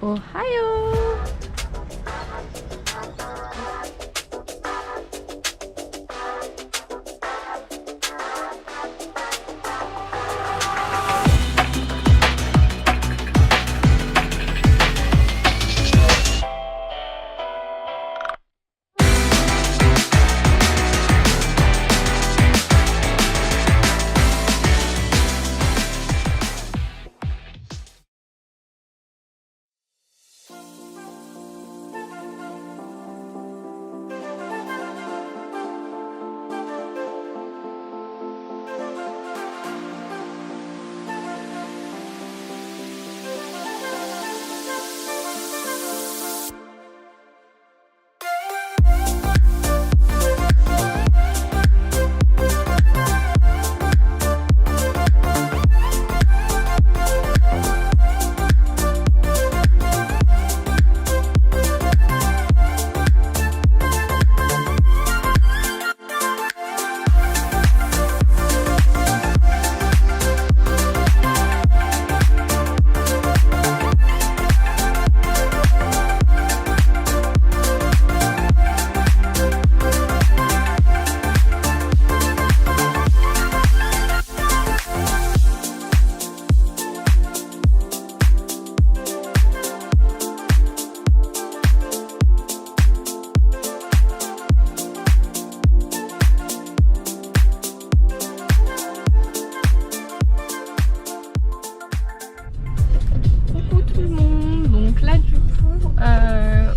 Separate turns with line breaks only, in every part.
Ohio.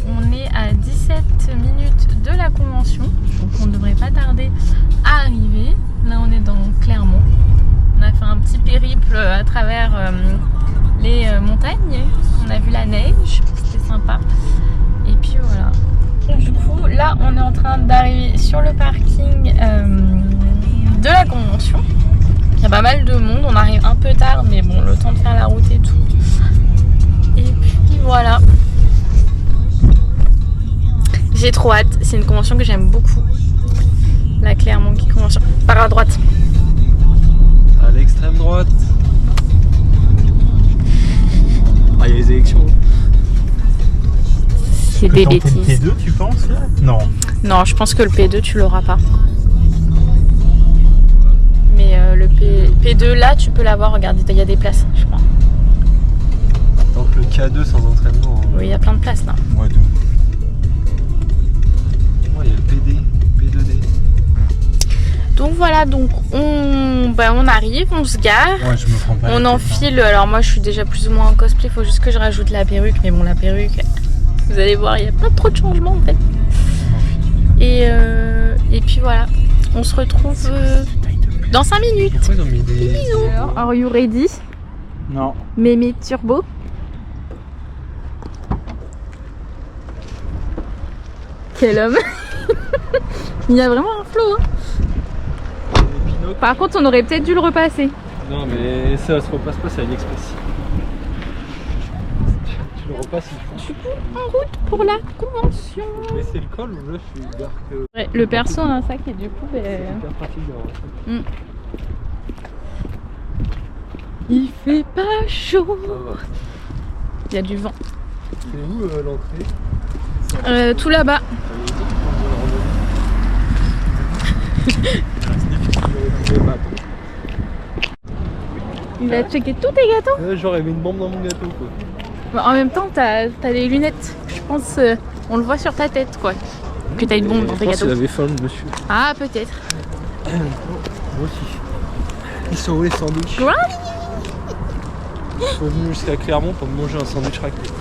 On est à 17 minutes de la convention, donc on ne devrait pas tarder à arriver. Là on est dans Clermont, on a fait un petit périple à travers les montagnes, on a vu la neige, c'était sympa. Et puis voilà. Du coup là on est en train d'arriver sur le parking de la convention. Il y a pas mal de monde, on arrive un peu tard mais bon, le temps de faire la route et tout. Et puis voilà. J'ai trop hâte, c'est une convention que j'aime beaucoup. La Clermont qui convention. Par à droite.
À l'extrême droite. Ah, il y a les élections.
C'est des bêtises.
Le P2 tu penses là? Non.
Non, je pense que le P2 tu l'auras pas. Mais le P2 là tu peux l'avoir, regarde, il y a des places je crois.
Donc le K2 sans entraînement.
Oui, il y a plein de places là.
Ouais, de...
Il y a le PD, P2D.
Donc voilà, donc on arrive, on se gare,
Ouais, je me prends pas
on enfile. Alors moi je suis déjà plus ou moins en cosplay, il faut juste que je rajoute la perruque. Mais bon, la perruque, vous allez voir, il n'y a pas trop de changements en fait. Et puis voilà, on se retrouve dans 5 minutes.
Pourquoi ils ont mis des...
Bisous. Alors, are you ready?
Non.
Mémé Turbo. Quel homme. Il y a vraiment un flow hein. Par contre on aurait peut-être dû le repasser.
Non mais ça se repasse pas, c'est AliExpress. Tu le repasses il faut.
Du coup en route pour la convention.
Mais c'est le col ou là je suis dark.
Ouais, le perso a un sac et du coup
C'est hyper pratique d'avoir ça.
Il fait pas chaud.
Ça va.
Il y a du vent.
C'est où l'entrée?
Tout là-bas. Il a checké tous tes gâteaux.
J'aurais mis une bombe dans mon gâteau quoi.
Bah, en même temps t'as des lunettes. Je pense on le voit sur ta tête quoi. Que t'as une bombe dans tes
Je pense
gâteaux.
qu'il avait faim le monsieur.
Ah peut-être.
Moi aussi. Ils sont où les sandwichs?
Quoi?
Je suis venu jusqu'à Clermont pour me manger un sandwich raclette.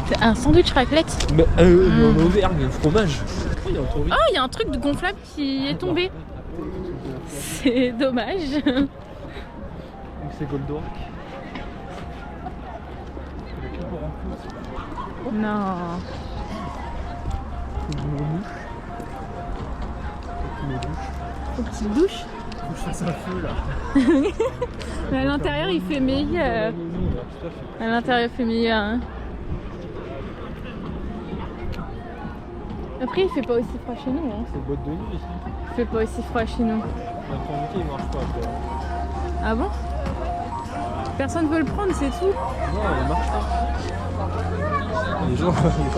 C'est un sandwich raclette.
Mais en Auvergne, le fromage. Oh, il y a un touriste.
Ah, il y a un truc de gonflable qui est tombé. C'est dommage.
C'est Goldorak.
Non. Faut que tu te douches.
Faut que je fasse un feu là.
Mais à l'intérieur il fait meilleur. À l'intérieur il fait meilleur. Hein. Après il fait pas aussi froid chez nous. Hein.
C'est boîte de nuit ici.
Il fait pas aussi froid chez nous.
La fourniture il marche pas.
Ah bon? personne veut le prendre, c'est tout.
Non, elle marche pas. Les gens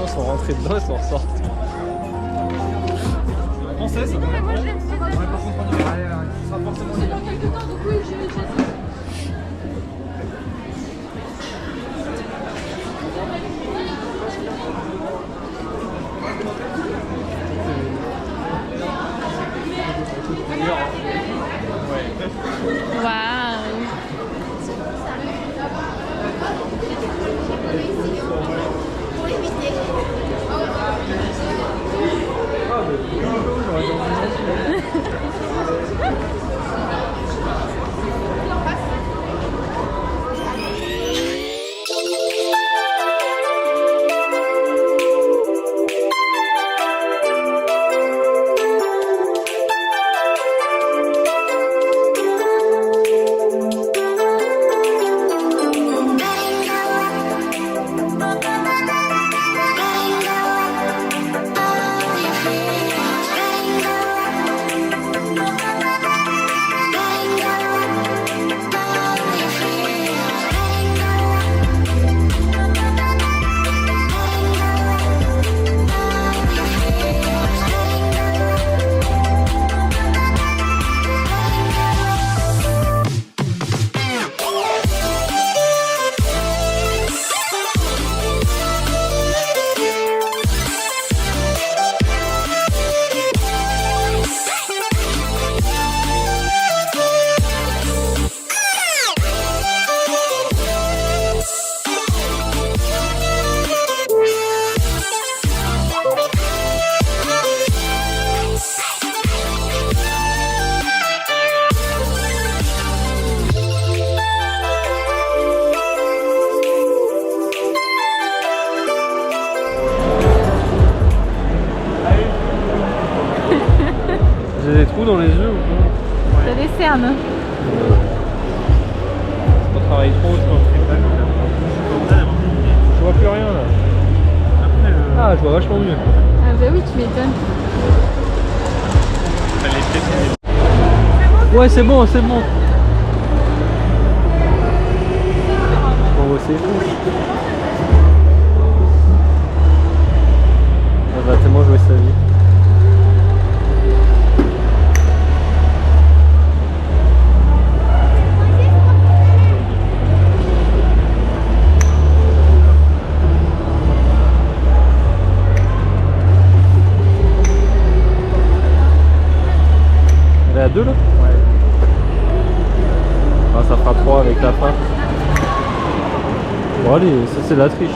sont rentrés dedans, ils s'en ressortent. Français, ça va.
Moi je l'aime bien.
Ouais, par contre, on y va. Allez, ça sera forcément
C'est dans quelques temps, donc oui, j'ai Waouh.
J'ai des trous dans les yeux ou quoi?
T'as des cernes.
On travaille trop, je pense. Je vois plus rien là. Ah, je vois vachement mieux.
Ah bah oui, tu m'étonnes.
Ouais, c'est bon, c'est bon. Bon, c'est fou. Elle va tellement jouer sa vie. Elle est à 2 là? Ouais. Ah, ça fera 3 avec la fin. Bon allez, ça c'est la triche.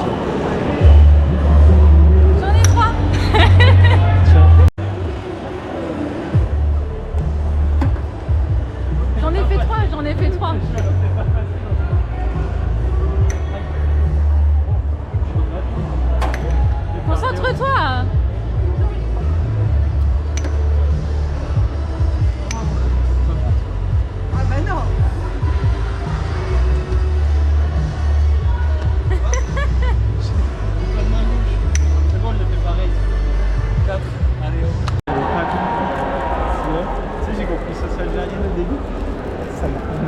J'en ai 3. J'en ai fait 3, j'en ai fait 3. Concentre-toi.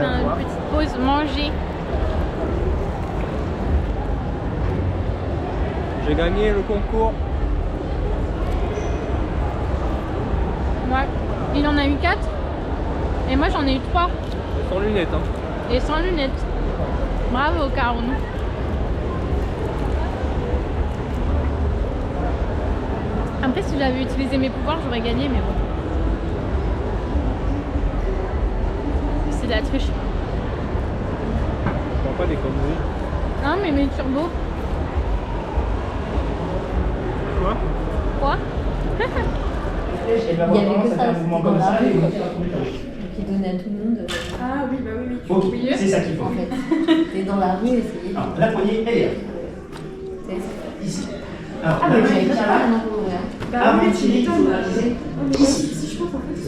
Une petite pause manger.
J'ai gagné le concours.
Ouais. Il en a eu 4. Et moi j'en ai eu 3.
Sans lunettes hein.
Et sans lunettes. Bravo Caron. Après si j'avais utilisé mes pouvoirs j'aurais gagné mais bon. C'est de la triche.
Je prends pas des conneries.
Hein mais mes turbos.
Quoi?
Quoi?
Il y avait que ça, dans la rue, qui donnait à tout le monde.
Ah oui bah oui
Ok, c'est ça qu'il faut.
En fait, t'es dans la rue et c'est.
Alors, la poignée, elle est là.
C'est-
Ici. Alors,
Ah,
la
mais
poignée,
j'avais pas
là,
maintenant pour ouvrir.
avant de tirer, il faut la viser ici.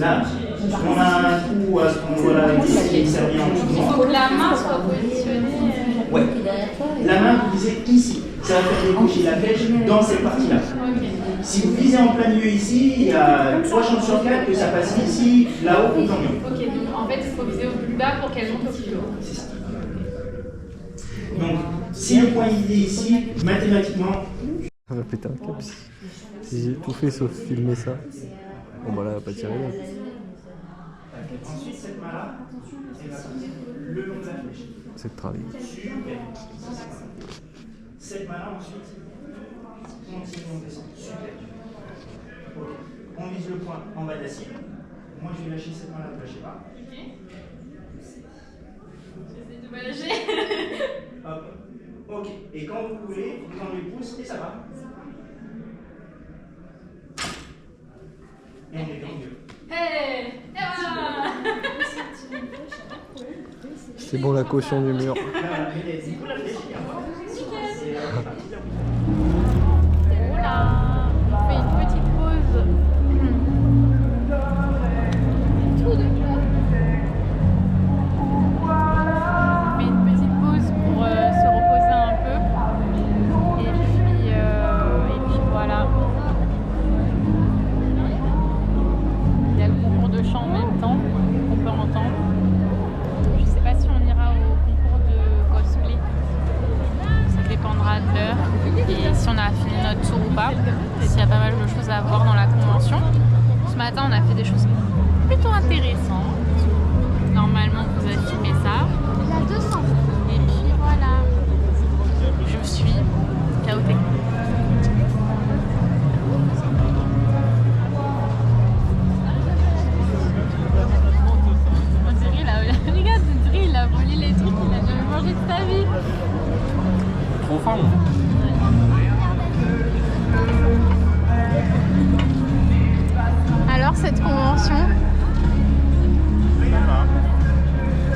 Là, on a un trou à ce moment-là qui est servi en
Il
mouvement.
faut que la main soit positionnée.
Ouais.
Qui est derrière toi. et-
La main, vous visez ici. Ça va faire décocher la flèche dans cette partie-là. Si vous visez en plein milieu ici, il y a 3 chances sur 4 que ça passe ici, là-haut ou tant mieux.
Ok, donc en fait il faut viser au plus bas pour qu'elle monte au plus haut.
C'est ça. Si le point il est ici, mathématiquement,
On va péter un câble si j'ai tout fait sauf filmer ça. Bon bah là, elle va pas tirer là.
ensuite cette main-là, elle va passer le long de la flèche.
C'est de travail.
Super. Cette main-là ensuite, continue, on descend. Super. Ok. On vise le point en bas de la cible. Moi je vais lâcher cette main-là, ne lâchez pas.
Ok. J'essaie de pas lâcher.
Hop. Ok. Et quand vous pouvez, vous enlevez le pouce et ça va. Et on est dans le mieux.
Hey!
C'est bon la caution du mur.
Voilà, mais du coup la flèche, il y a
Voilà, on fait une petite pause. On fait une petite pause pour se reposer un peu. Et puis voilà. Il y a le concours de chant en même temps qu'on peut entendre. Je sais pas si on ira au concours de cosplay. Ça dépendra de l'heure et si on a fini notre tour ou pas. S'il y a pas mal de choses à voir dans la convention. Ce matin, on a fait des choses plutôt intéressantes. Normalement, vous avez filmé ça. Et puis voilà. Je suis chaotique. On dirait là, regarde, on dirait il a volé les trucs qu'il a jamais mangé de sa vie.
Trop fin.
Alors cette convention,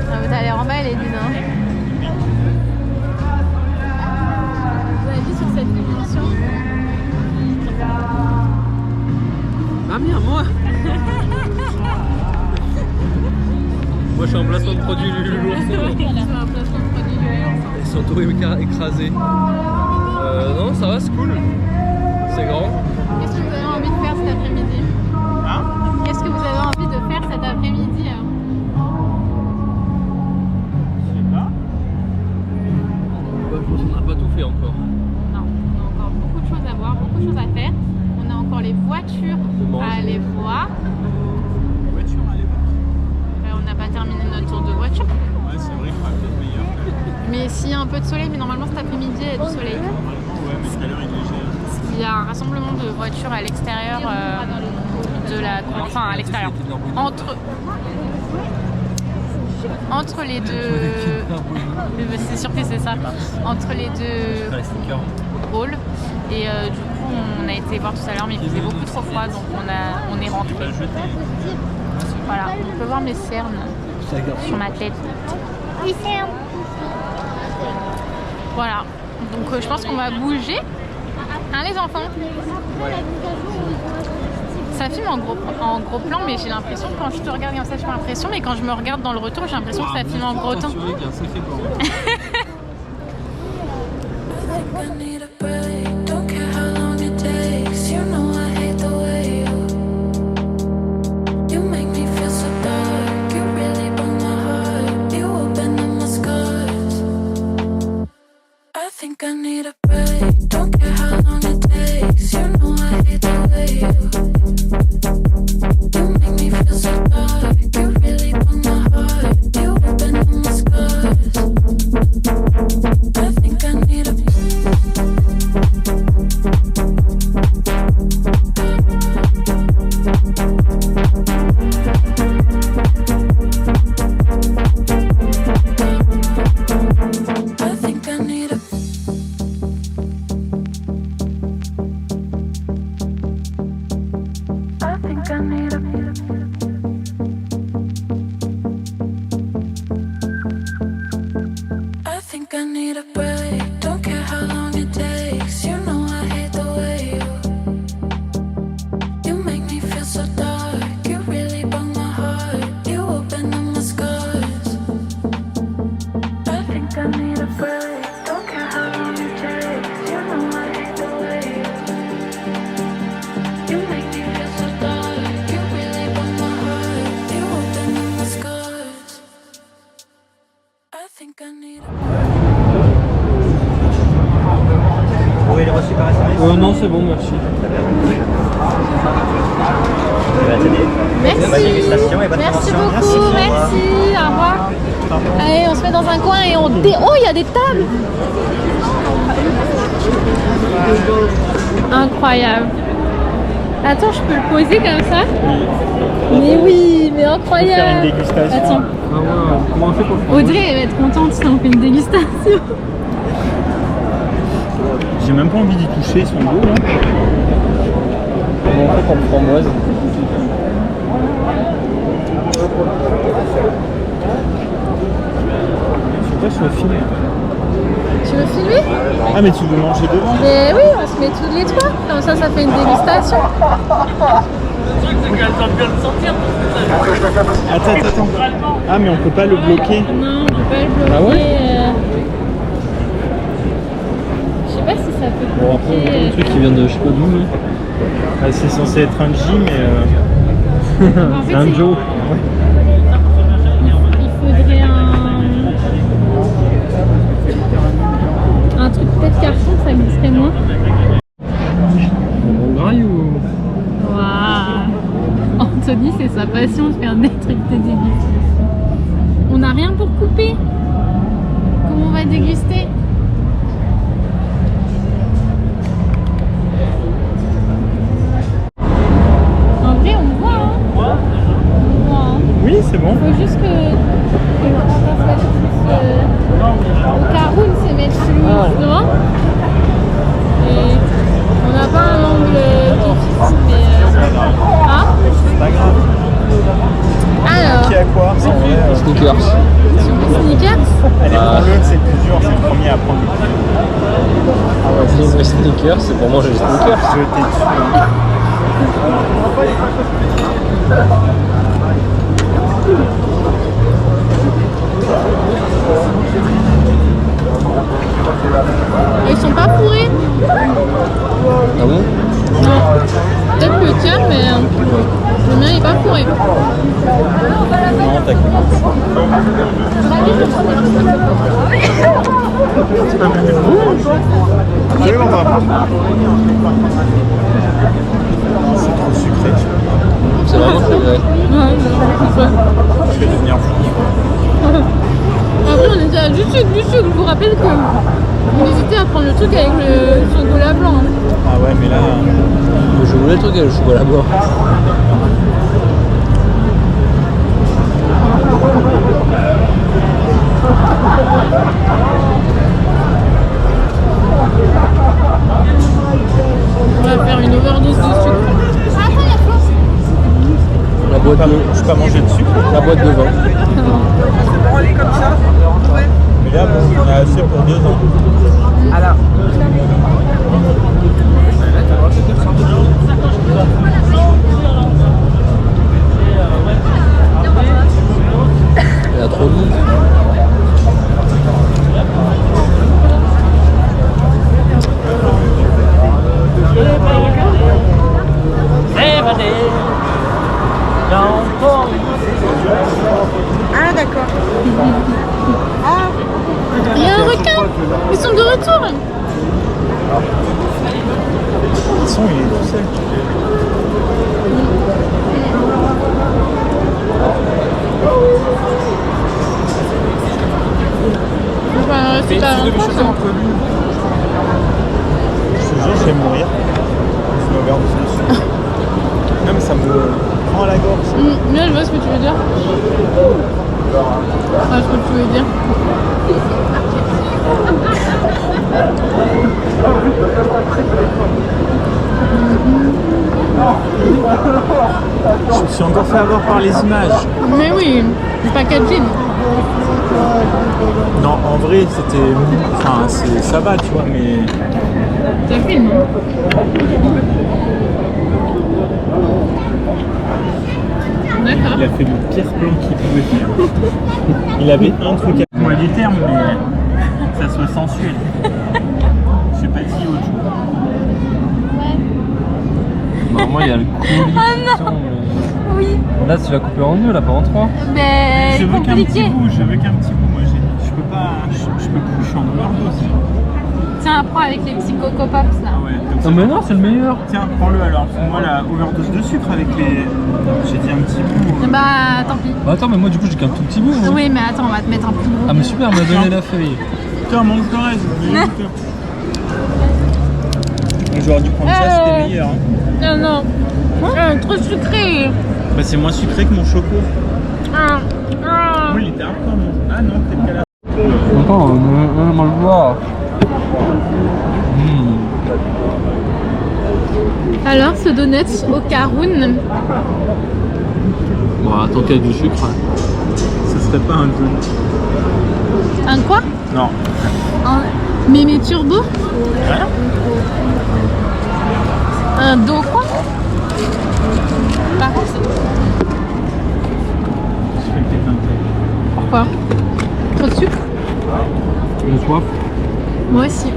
vous allez en bas, elle est d'une. Vous avez vu sur cette convention?
Ah merde, moi. Moi je suis en placement de produit Lulu l'ourson.
Elle a fait un placement de produit Lulu.
Ils sont tous écrasés. Non, ça va, c'est cool. C'est grand.
Qu'est-ce que vous avez envie de faire cet après-midi?
Hein?
Qu'est-ce que vous avez envie de faire cet après-midi?
Je sais pas.
Je pense qu'on n'a pas tout fait encore.
Non, on a encore beaucoup de choses à voir, beaucoup de choses à faire. On a encore les voitures à aller voir.
Voiture à l'époque.
On n'a pas terminé notre tour de voiture.
Ouais, c'est vrai qu'il fera peut-être meilleur.
Mais s'il y a un peu de soleil, mais normalement cet après-midi il y a du soleil.
Normalement, ouais, mais tout à l'heure il neigeait.
Il y a un rassemblement de voitures à l'extérieur de la... Enfin à l'extérieur. Entre les deux... C'est sûr que c'est ça. Entre les deux halls. Et du coup on a été voir tout à l'heure mais il faisait beaucoup trop froid donc on est rentré. Voilà, on peut voir mes cernes sur ma tête. Oui, cernes. Voilà, donc je pense qu'on va bouger. Hein les enfants? Ça filme en gros plan, mais j'ai l'impression que quand je te regarde comme ça, j'ai pas l'impression, mais quand je me regarde dans le retour, j'ai l'impression que ça filme en gros temps.
Non, c'est bon, merci.
Merci.
Bonne dégustation et bonne
Merci
convention.
beaucoup, merci. Au revoir. Allez, on se met dans un coin et on Oh, il y a des tables. Incroyable. Attends, je peux le poser comme ça? Mais oui, mais incroyable.
Faire une dégustation.
Attends,
Ah ouais, comment on fait pour le faire?
Audrey elle va être contente si on fait une dégustation.
J'ai même pas envie d'y toucher, ils sont beaux. Hein.
Comment on fait pour le framboise?
Je sais pas si je filme.
Tu veux filmer?
Ah, mais tu veux manger devant?
Mais oui, on se met tous les trois. Comme ça fait une dégustation.
Attends. Ah, mais on peut pas le bloquer.
Non, on peut pas le bloquer.
Ah ouais
Je sais pas si ça peut
Bon, après, on a
bloquer.
un truc qui vient de je sais pas d'où. Hein.
Ah, c'est censé être un J, mais.
En fait,
Un
c'est-
Joe.
Il faudrait un truc peut-être carton, ça glisserait moins.
On graille ou.
Waouh. Anthony, c'est sa passion de faire des trucs de dégustation. On n'a rien pour couper. Comment on va déguster? En vrai, on voit, hein. On voit, hein.
Oui, c'est bon.
Faut juste que le rencontre au Caroun se mette plus devant. Et on n'a pas un angle fixe, mais. Ah
C'est pas grave.
Alors,
Qui a quoi en vrai
Sneakers.
sneakers.
Allez, prends-le, c'est le plus dur, c'est le premier à prendre.
Ah ouais, si les sneakers, c'est pour manger les sneakers.
Je t'ai dessus. Hein.
Ils sont pas fourrés.
Ah bon?
Non. Peut-être le tien, mais le mien il est pas fourré.
Non, t'as Allez, on va. C'est trop sucré.
C'est vraiment sucré.
Je vais devenir fou.
Après, on était à du sucre. Je vous rappelle que on hésitait à prendre le truc avec le chocolat blanc.
Ah ouais, mais là.
Je voulais le truc avec le chocolat blanc.
On va faire une overdose de sucre.
La boîte de,
Je peux pas manger de sucre.
la boîte de vin.
Mais là, bon, on a assez pour 2 ans.
Il y a trop de monde.
Ah d'accord.
Il y a un requin. Ils sont de retour.
Le son, il est tout seul.
On va rester pas longtemps.
Je te jure, je vais mourir. Je me regarde dessus. Non, mais ça me prend à la gorge.
Là, je vois ce que tu veux dire. Enfin, ce que tu veux dire.
Je me suis encore fait avoir par les images.
Mais oui, du packaging.
Non, en vrai, c'était. Enfin, ça va, tu vois, mais.
Ça filme. D'accord.
Il a fait le pire plan qu'il pouvait faire. Il avait un truc à moi du terme, mais ça soit sensuel. Je sais pas dit autre chose.
Normalement, il y a le coulis.
Oui.
Là, tu vas couper en deux, là, pas en trois.
Mais
Je veux qu'un petit
compliqué.
bout, moi je peux pas. Je peux plus, je suis en overdose.
Tiens, prends avec les petits Coco Pops là.
Ah ouais, comme ça.
Non mais non, c'est le meilleur.
Tiens, prends-le alors. Moi, la overdose de sucre avec les. J'ai dit un petit bout.
Bah tant pis.
Bah attends, mais moi du coup j'ai qu'un tout petit bout. Moi.
Oui, mais attends, on va te mettre un plus gros.
Ah mais super, elle m'a donné la feuille.
Tiens, mange le reste. J'aurais dû prendre ça, c'était meilleur. Hein.
Non, non. Trop sucré.
Bah, c'est moins sucré que mon choco.
Ah.
Oui, il était hardcore. Ah non, peut-être qu'à la.
Attends, on va le voir.
Alors, ce donut au Caroune.
Bon, attends qu'il y a du sucre.
Ce serait pas un donut.
Un quoi?
Non.
Un mémé turbo?
Rien.
Un dos quoi? Par contre,
Je fais peut-être un peu.
pourquoi? Trop de sucre?
J'ai soif.
Moi aussi.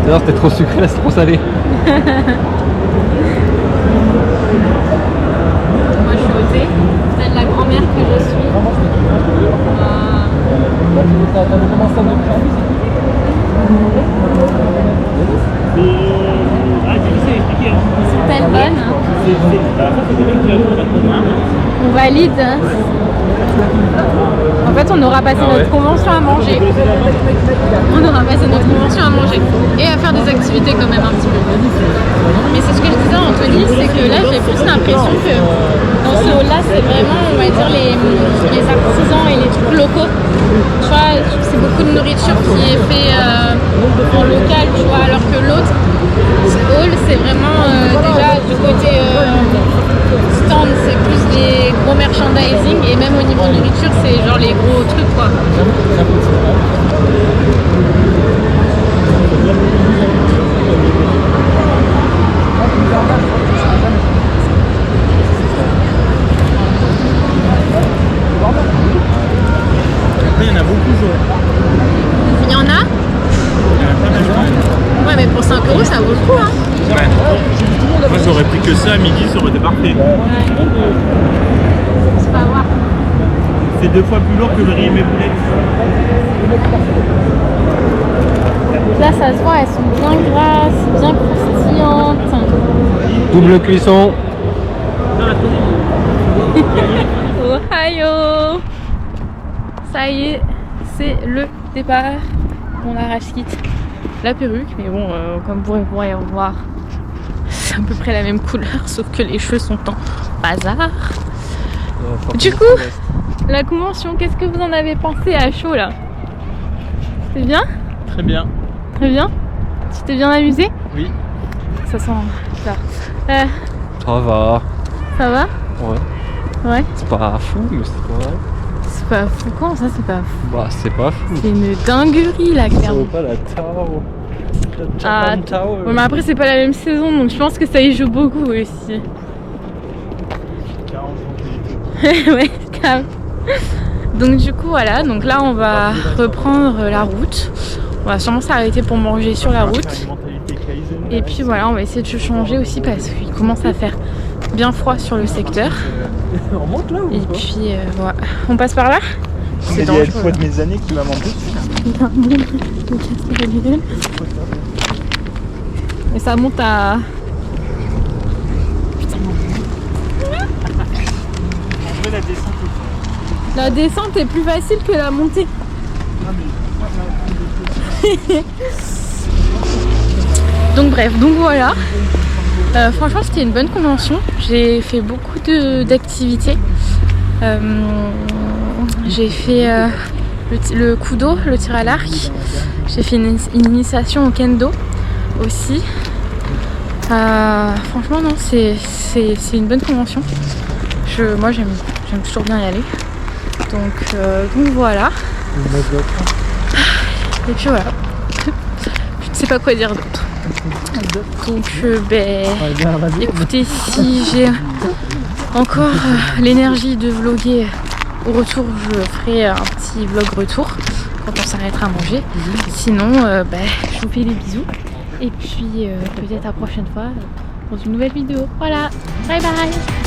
D'ailleurs c'était trop sucré là, c'est trop salé.
Moi je suis au thé, telle la grand-mère que je suis. Sont-elles bonnes? On valide. En fait, on aura passé notre convention à manger. On aura passé notre convention à manger et à faire des activités quand même un petit peu. Mais c'est ce que je disais à Anthony, c'est que là j'ai plus l'impression que dans ce hall-là, c'est vraiment, on va dire, les artisans et les trucs locaux. Tu vois, c'est beaucoup de nourriture qui est fait en local, tu vois, alors que l'autre hall, c'est vraiment déjà du côté stand, c'est plus les gros merchandising et même au niveau nourriture, c'est genre les gros trucs quoi.
Après, il y en a beaucoup,
Il y en a? Ouais, mais pour 5 € ça vaut le coup hein.
Ouais. Moi, j'aurais pris que ça à midi, ça aurait été parfait.
C'est pas à voir.
C'est 2 fois plus lourd que le riz et mes boulettes.
Là, ça se voit, elles sont bien grasses, bien croustillantes.
Double cuisson.
Ohio! Ça y est, c'est le départ. On arrache quitte la perruque, mais bon, comme vous pourrez voir, c'est à peu près la même couleur, sauf que les cheveux sont en bazar. Du coup, la convention, qu'est-ce que vous en avez pensé à chaud là? C'est bien?
Très bien.
Très bien? Tu t'es bien amusé?
Oui.
Ça sent ça.
Ça va.
Ça va?
Ouais.
Ouais.
C'est pas fou, mais c'est pas vrai.
C'est pas fou, comment ça c'est pas fou?
Bah c'est pas fou.
C'est une dinguerie là,
Ça
clairement.
vaut pas la Tower.
Ah,
Japan Tower.
ouais, mais après c'est pas la même saison donc je pense que ça y joue beaucoup aussi.
40
Ouais, grave. Donc du coup voilà, donc là on va reprendre la route. On va sûrement s'arrêter pour manger sur la route. Et puis voilà, on va essayer de se changer aussi parce qu'il commence à faire bien froid sur le secteur.
On monte là ou
Et
pas?
puis voilà. On passe par là?
C'est
dangereux,
le poids de mes années qui m'a monté.
Il y a un monde de casser la gueule. Et ça monte à... Putain,
En vrai, la descente est...
la descente est plus facile que la montée. Donc bref, donc voilà. Franchement c'était une bonne convention. J'ai fait beaucoup d'activités. J'ai fait le kudo, le tir à l'arc. J'ai fait une initiation au kendo aussi. Franchement non, c'est une bonne convention. Moi j'aime toujours bien y aller. Donc voilà. Et puis voilà. Je ne sais pas quoi dire d'autre. Donc écoutez, si j'ai encore l'énergie de vlogger au retour, je ferai un petit vlog retour quand on s'arrêtera à manger. Sinon, je vous fais des bisous. Et puis peut-être à la prochaine fois dans une nouvelle vidéo. Voilà, bye bye.